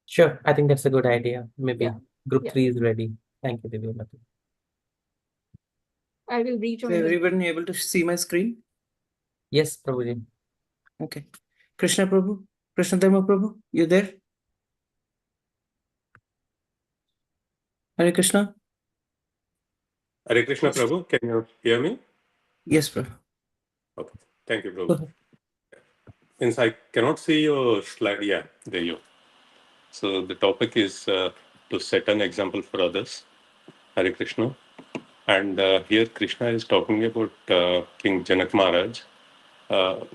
Sure, I think that's a good idea. Maybe Yeah. group Yeah. 3 is ready. Thank you, Divyamati. I will rejoin. Is everyone able to see my screen? Yes, Prabhuji. Okay. Krishna Prabhu, Krishna Dharma Prabhu, you there? Hare Krishna. Hare Krishna Prabhu, can you hear me? Yes, Prabhu. Okay, thank you, Prabhu. Since I cannot see your slide, yeah, there you go. So the topic is to set an example for others. Hare Krishna. And here Krishna is talking about King Janak Maharaj,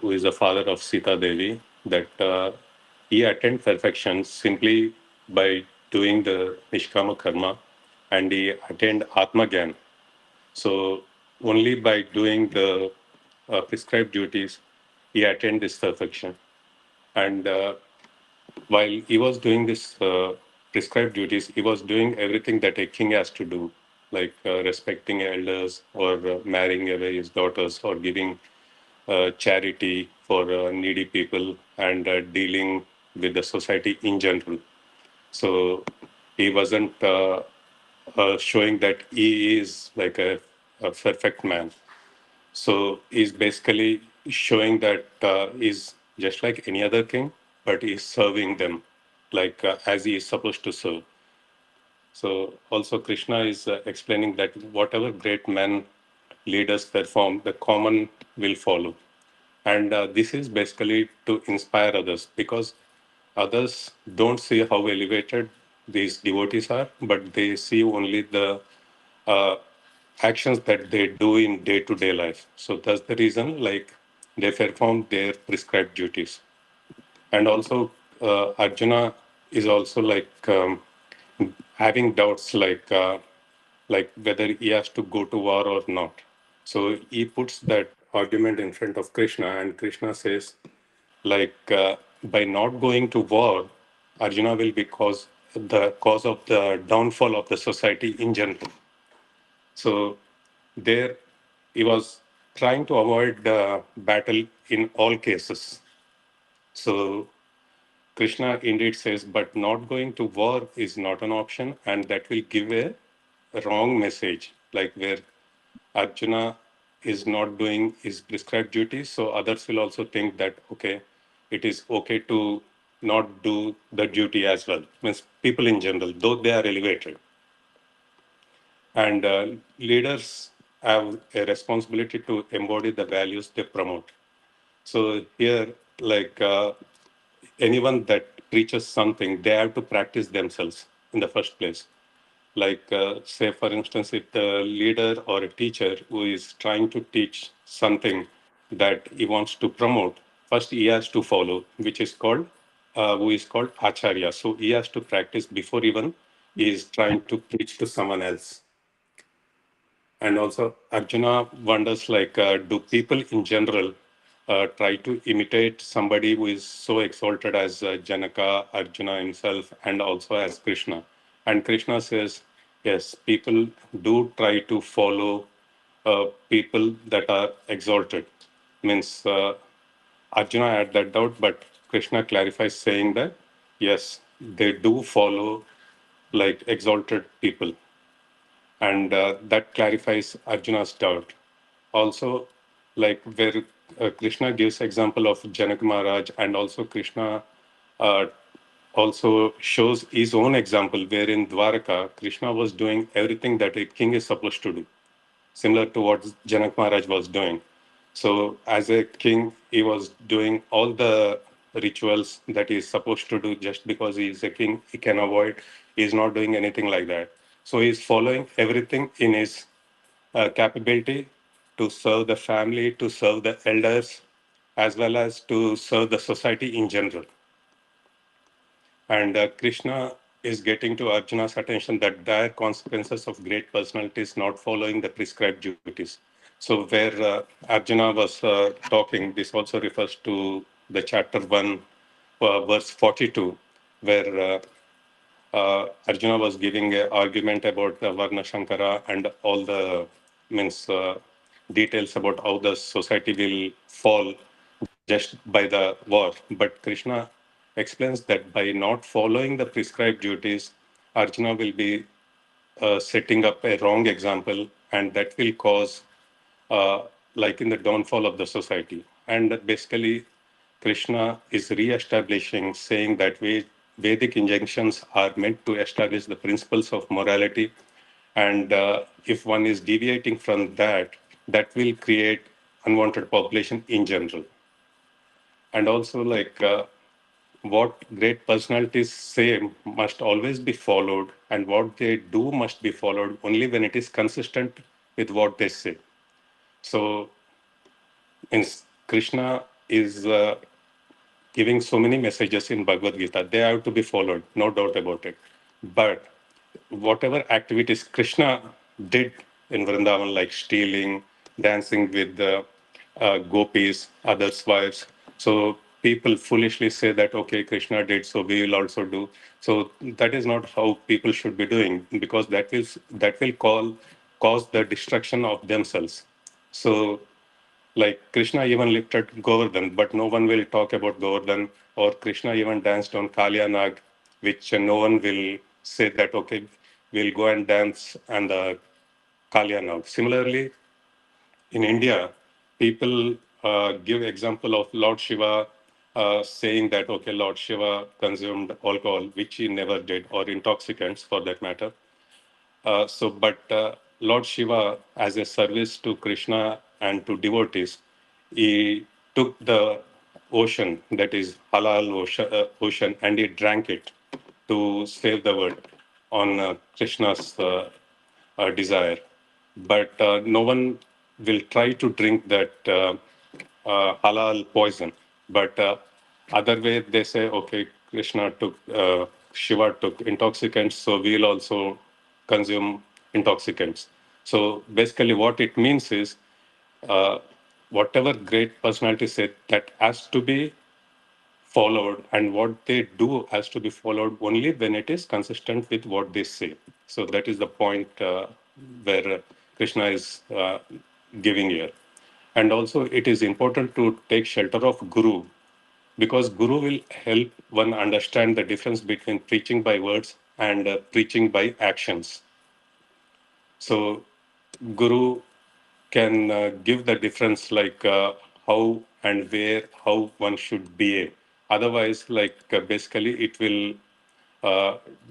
who is the father of Sita Devi, that he attained perfection simply by doing the Nishkama Karma, and he attained Atma Gyan. So only by doing the prescribed duties, he attained this perfection. And while he was doing this prescribed duties, he was doing everything that a king has to do, like respecting elders or marrying away his daughters or giving charity for needy people and dealing with the society in general. So he wasn't showing that he is like a perfect man. So he's basically showing that he's just like any other king, but he's serving them like as he is supposed to serve. So also Krishna is explaining that whatever great men, leaders perform, the common will follow. And this is basically to inspire others, because others don't see how elevated these devotees are, but they see only the uh, actions that they do in day-to-day life. So that's the reason, like, they perform their prescribed duties. And also Arjuna is also having doubts, like whether he has to go to war or not. So he puts that argument in front of Krishna, and Krishna says, by not going to war, Arjuna will be the cause of the downfall of the society in general. So there he was trying to avoid the battle in all cases. So Krishna indeed says, but not going to war is not an option, and that will give a wrong message, like where Arjuna is not doing his prescribed duties, so others will also think that, okay, it is okay to not do the duty as well. Means people in general, though they are elevated. And leaders have a responsibility to embody the values they promote. So here, anyone that preaches something, they have to practice themselves in the first place. Say, for instance, if the leader or a teacher who is trying to teach something that he wants to promote, first he has to follow, which is called, who is called Acharya. So he has to practice before even he is trying to preach to someone else. And also Arjuna wonders like, do people in general try to imitate somebody who is so exalted as Janaka, Arjuna himself, and also as Krishna? And Krishna says, yes, people do try to follow people that are exalted. Means Arjuna had that doubt, but Krishna clarifies saying that, yes, they do follow like exalted people. And that clarifies Arjuna's doubt. Also, like where Krishna gives example of Janak Maharaj, and also Krishna uh, also shows his own example, where in Dwaraka, Krishna was doing everything that a king is supposed to do, similar to what Janak Maharaj was doing. So as a king, he was doing all the rituals that he's supposed to do just because he is a king. He can avoid, he's not doing anything like that. So he's following everything in his capability to serve the family, to serve the elders, as well as to serve the society in general. And Krishna is getting to Arjuna's attention that dire consequences of great personalities not following the prescribed duties. So where Arjuna was talking, this also refers to the chapter 1, verse 42, where Arjuna was giving an argument about the Varna Shankara and all the means details about how the society will fall just by the war. But Krishna explains that by not following the prescribed duties, Arjuna will be setting up a wrong example, and that will cause like in the downfall of the society. And basically, Krishna is re-establishing, saying that Vedic injunctions are meant to establish the principles of morality, and if one is deviating from that, that will create unwanted population in general. And also, like what great personalities say must always be followed, and what they do must be followed only when it is consistent with what they say. So, Krishna is giving so many messages in Bhagavad Gita. They have to be followed, no doubt about it. But whatever activities Krishna did in Vrindavan, like stealing, dancing with the gopis, others' wives, so people foolishly say that, okay, Krishna did, so we will also do. So that is not how people should be doing, because that will cause the destruction of themselves. So like Krishna even lifted Govardhan, but no one will talk about Govardhan. Or Krishna even danced on Kalyanag, which no one will say that, okay, we'll go and dance on the Kalyanag. Similarly, in India, people give example of Lord Shiva saying that, okay, Lord Shiva consumed alcohol, which he never did, or intoxicants for that matter. But Lord Shiva, as a service to Krishna and to devotees, he took the ocean, that is halal ocean, and he drank it to save the world on Krishna's desire. But no one will try to drink that halal poison. But other way, they say, okay, Shiva took intoxicants, so we'll also consume intoxicants. So basically, what it means is, uh, whatever great personality said, that has to be followed, and what they do has to be followed only when it is consistent with what they say. So that is the point where Krishna is giving here. And also, it is important to take shelter of Guru, because Guru will help one understand the difference between preaching by words and preaching by actions. So Guru can give the difference, like how and where, how one should behave. Otherwise, like basically, it will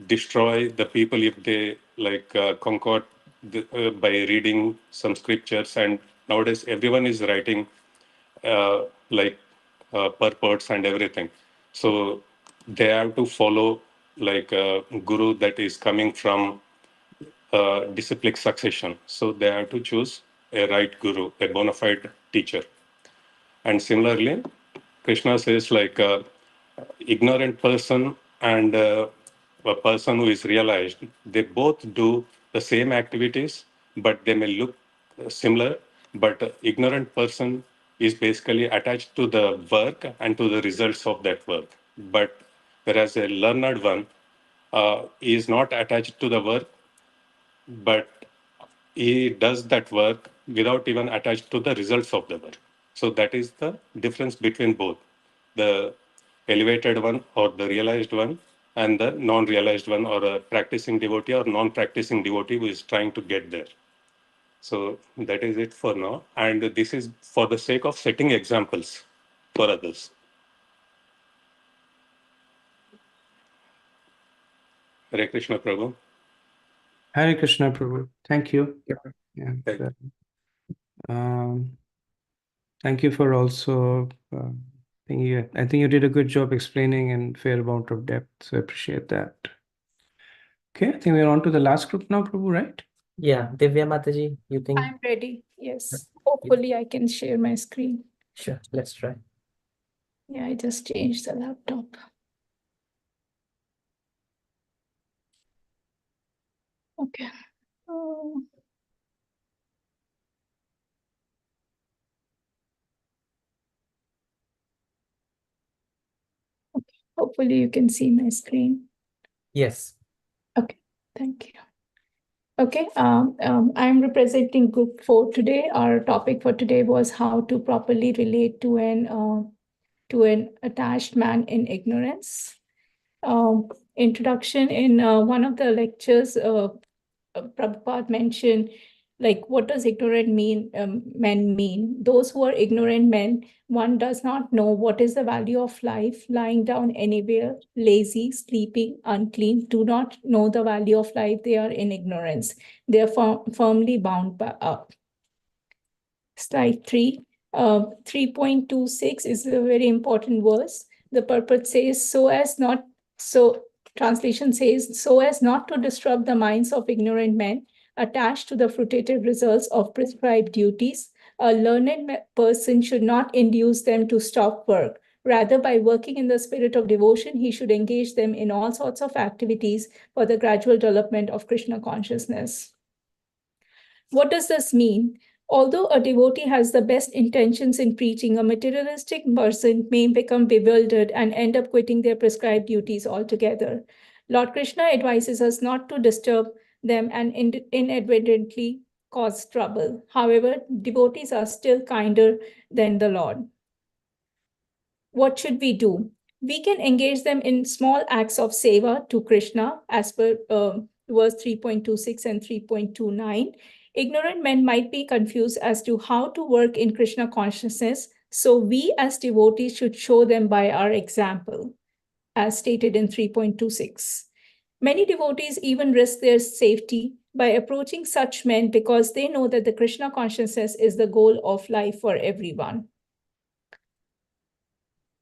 destroy the people if they like concord by reading some scriptures. And nowadays, everyone is writing like purports and everything. So they have to follow like a guru that is coming from disciplic succession. So they have to choose a right guru, a bona fide teacher. And similarly, Krishna says like ignorant person and a person who is realized, they both do the same activities, but they may look similar. But ignorant person is basically attached to the work and to the results of that work. But whereas a learned one is not attached to the work, but he does that work without even attached to the results of the work. So that is the difference between both the elevated one or the realized one and the non-realized one, or a practicing devotee or non-practicing devotee who is trying to get there. So that is it for now. And this is for the sake of setting examples for others. Hare Krishna, Prabhu. Hare Krishna, Prabhu. Thank you. And, thank you for also, I think you did a good job explaining in fair amount of depth, so I appreciate that. Okay, I think we're on to the last group now, Prabhu, right? Yeah, Divya Mataji, you think? I'm ready. Yes. Hopefully I can share my screen. Sure, let's try. Yeah, I just changed the laptop. Okay. Okay. Hopefully you can see my screen. Yes. Okay, thank you. Okay, I'm representing group 4 today. Our topic for today was how to properly relate to an attached man in ignorance. Introduction. In one of the lectures, Prabhupada mentioned, like, what does ignorant men mean? Those who are ignorant men, one does not know what is the value of life, lying down anywhere, lazy, sleeping, unclean, do not know the value of life. They are in ignorance. They are firmly bound up. Slide 3. 3.26 is a very important verse. The purport says, translation says, so as not to disrupt the minds of ignorant men attached to the fruitive results of prescribed duties, a learned person should not induce them to stop work. Rather, by working in the spirit of devotion, he should engage them in all sorts of activities for the gradual development of Krishna consciousness. What does this mean? Although a devotee has the best intentions in preaching, a materialistic person may become bewildered and end up quitting their prescribed duties altogether. Lord Krishna advises us not to disturb them and inadvertently cause trouble. However, devotees are still kinder than the Lord. What should we do? We can engage them in small acts of seva to Krishna as per verse 3.26 and 3.29. Ignorant men might be confused as to how to work in Krishna consciousness, so we as devotees should show them by our example, as stated in 3.26. Many devotees even risk their safety by approaching such men because they know that the Krishna consciousness is the goal of life for everyone.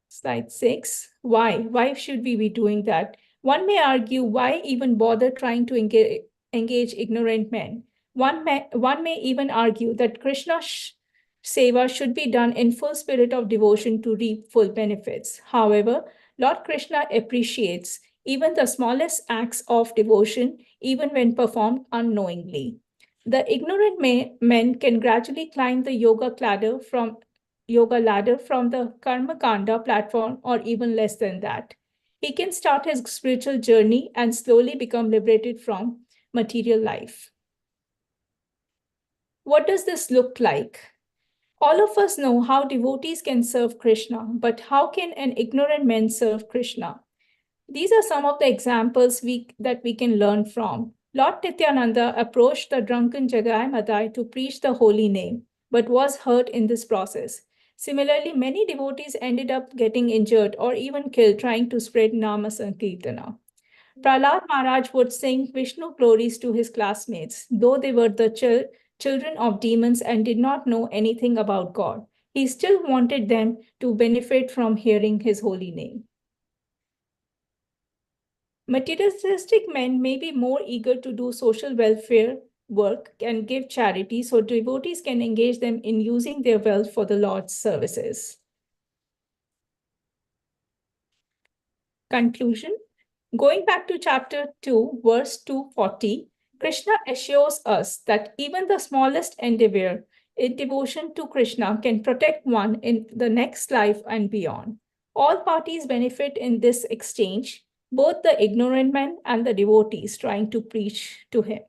Slide 6. Why? Why should we be doing that? One may argue, why even bother trying to engage ignorant men? One may even argue that Krishna seva should be done in full spirit of devotion to reap full benefits. However, Lord Krishna appreciates even the smallest acts of devotion, even when performed unknowingly. The ignorant men can gradually climb the yoga ladder from the Karma Kanda platform, or even less than that. He can start his spiritual journey and slowly become liberated from material life. What does this look like? All of us know how devotees can serve Krishna, but how can an ignorant man serve Krishna? These are some of the examples that we can learn from. Lord Nityananda approached the drunken Jagai Madai to preach the holy name, but was hurt in this process. Similarly, many devotees ended up getting injured or even killed trying to spread Nama Sankirtana. Prahlad Maharaj would sing Vishnu glories to his classmates, though they were the children of demons and did not know anything about God. He still wanted them to benefit from hearing his holy name. Materialistic men may be more eager to do social welfare work and give charity, so devotees can engage them in using their wealth for the Lord's services. Conclusion. Going back to chapter 2, verse 240, Krishna assures us that even the smallest endeavor in devotion to Krishna can protect one in the next life and beyond. All parties benefit in this exchange, both the ignorant men and the devotees trying to preach to him.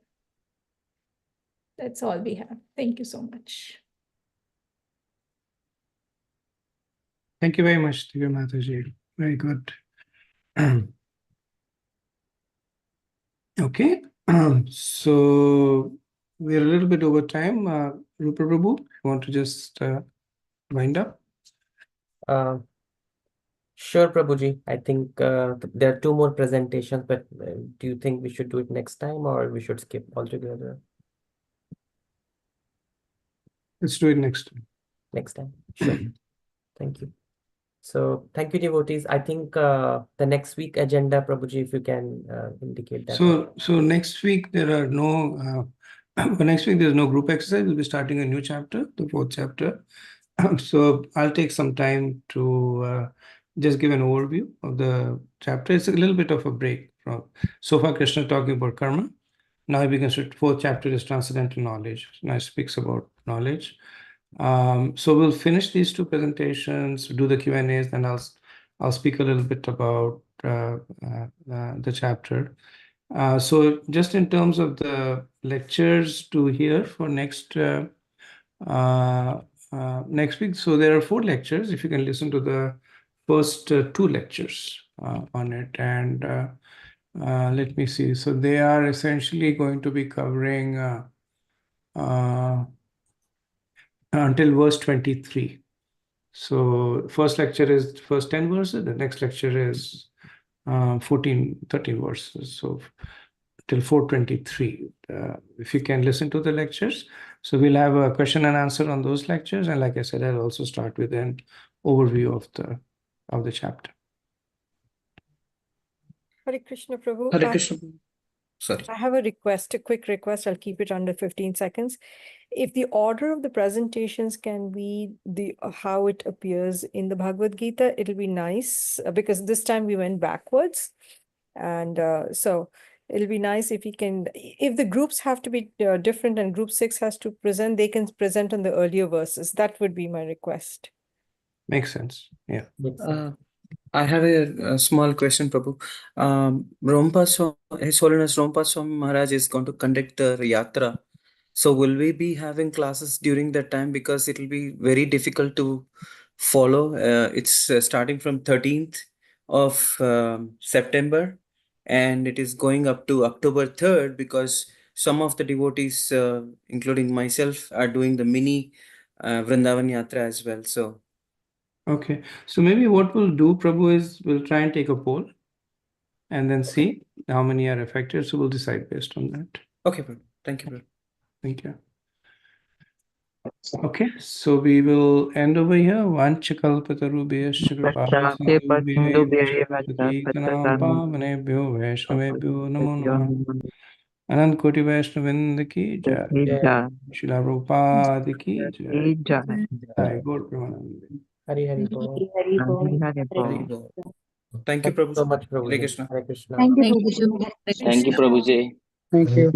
That's all we have. Thank you so much. Thank you very much, Divya Mataji. Very good. Okay, so we're a little bit over time. Rupa Prabhu, you want to just wind up? Sure, Prabhuji. I think there are 2 more presentations, but do you think we should do it next time or we should skip altogether? Let's do it next time. Next time. Sure. Thank you. So thank you, devotees. I think the next week agenda, Prabhuji, if you can indicate that. So next week there are no for next week there's no group exercise. We'll be starting a new chapter, the 4th chapter. So I'll take some time to just give an overview of the chapter. It's a little bit of a break from so far Krishna talking about karma. Now he begins with 4th chapter is transcendental knowledge. Now he speaks about knowledge. So we'll finish these 2 presentations, do the Q&As, then I'll speak a little bit about the chapter. So just in terms of the lectures to hear for next week, so there are 4 lectures. If you can listen to the first 2 lectures on it, and let me see. So they are essentially going to be covering until verse 23. So first lecture is first 10 verses. The next lecture is 13 verses. So till 423. If you can listen to the lectures. So we'll have a question and answer on those lectures. And like I said, I'll also start with an overview of the chapter. Hare Krishna Prabhu. Hare Krishna. Sorry. I have a request, a quick request. I'll keep it under 15 seconds. If the order of the presentations can be how it appears in the Bhagavad Gita, it'll be nice because this time we went backwards. And so it'll be nice if if the groups have to be different and group 6 has to present, they can present on the earlier verses. That would be my request. Makes sense. Yeah. I have a small question, Prabhu. His Holiness Rompa Swami Maharaj is going to conduct the yatra. So will we be having classes during that time? Because it will be very difficult to follow. It's starting from 13th of September, and it is going up to October 3rd because some of the devotees, including myself, are doing the mini Vrindavan Yatra as well. So. Okay, so maybe what we'll do, Prabhu, is we'll try and take a poll and then see how many are affected. So we'll decide based on that. Okay, Prabhu. Thank you, Prabhu. Thank you. Okay, so we will end over here. Vanchakalpatarubhyascha kripasindhubhyaiva pavanebhyo vaishnavebhyo namo namah. Anant Koti Vaishnavinda ki jai. Srila Prabhupada ki jai. Jai Gaur Premanande. Hari Hari Bol. Thank you, Prabhu. So much, Prabhu. Hare Krishna. Hare Krishna. Thank you, Thank Prabhuji. you. Thank you, Prabhuji. Thank you.